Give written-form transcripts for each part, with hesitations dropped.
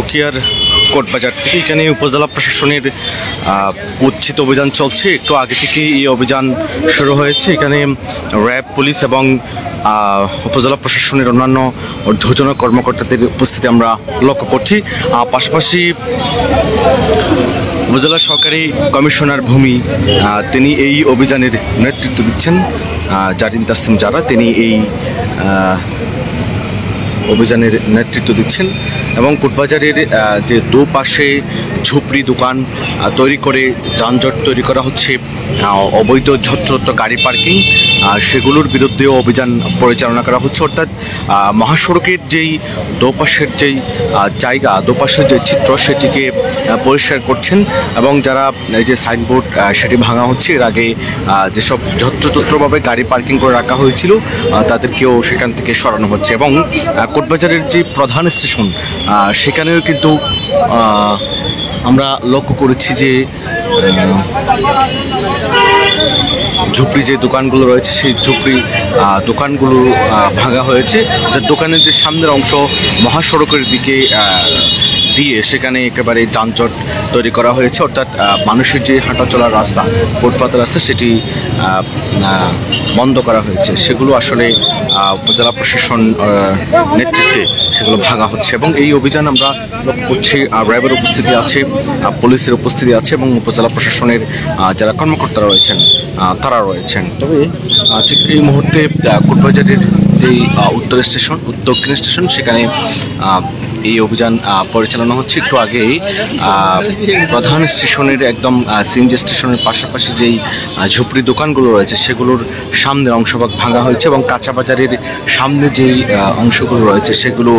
উখিয়ার কোটবাজার থেকে। এখানে উপজেলা প্রশাসনের উচ্ছেদ অভিযান চলছে। একটু আগে থেকে এই অভিযান শুরু হয়েছে। এখানে র্যাব, পুলিশ এবং উপজেলা প্রশাসনের অন্যান্য ঊর্ধ্বতন কর্মকর্তাদের উপস্থিতি আমরা লক্ষ্য করছি। পাশাপাশি উপজেলা সহকারী কমিশনার ভূমি তিনি এই অভিযানের নেতৃত্ব দিচ্ছেন। জারিন তাসলিম যারা, তিনি এই অভিযানের নেতৃত্ব দিচ্ছেন এবং কোটবাজারের যে দুপাশে ঝুপড়ি দোকান তৈরি করে যানজট তৈরি করা হচ্ছে, অবৈধ ঝত্রত্ব গাড়ি পার্কিং, সেগুলোর বিরুদ্ধেও অভিযান পরিচালনা করা হচ্ছে। অর্থাৎ মহাসড়কের যেই দুপাশের যেই জায়গা, দুপাশের যে চিত্র, সেটিকে পরিষ্কার করছেন এবং যারা এই যে সাইনবোর্ড সেটি ভাঙা হচ্ছে, এর আগে যেসব যত্রতত্রভাবে গাড়ি পার্কিং করে রাখা হয়েছিল তাদেরকেও সেখান থেকে সরানো হচ্ছে। এবং কোটবাজারের যে প্রধান স্টেশন, সেখানেও কিন্তু আমরা লক্ষ্য করেছি যে ঝুপড়ি যে দোকানগুলো রয়েছে, সেই ঝুপড়ি দোকানগুলো ভাঙা হয়েছে। দোকানের যে সামনের অংশ মহাসড়কের দিকে দিয়ে সেখানে একেবারে যানজট তৈরি করা হয়েছে। অর্থাৎ মানুষের যে হাঁটা চলার রাস্তা, ফুটপাত রাস্তা, সেটি বন্ধ করা হয়েছে। সেগুলো আসলে উপজেলা প্রশাসন নেতৃত্বে সেগুলো ভাঙা হচ্ছে এবং এই অভিযান আমরা লক্ষ্য করছি র্যাবের উপস্থিতি আছে, পুলিশের উপস্থিতি আছে এবং উপজেলা প্রশাসনের যারা কর্মকর্তারা রয়েছেন তারা রয়েছেন। তবে ঠিক এই মুহূর্তে কোটবাজারের যেই দক্ষিণ স্টেশন, সেখানে এই অভিযান পরিচালনা হচ্ছে। একটু আগেই প্রধান স্টেশনের একদম সিএনজি স্টেশনের পাশাপাশি যেই ঝুপড়ি দোকানগুলো রয়েছে, সেগুলোর সামনের অংশভাগ ভাঙা হয়েছে এবং কাঁচা বাজারের সামনে যেই অংশগুলো রয়েছে সেগুলো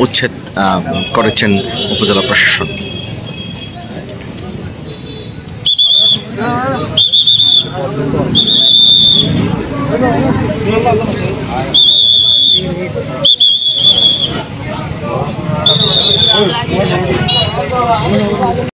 উচ্ছেদ করেছেন উপজেলা প্রশাসন।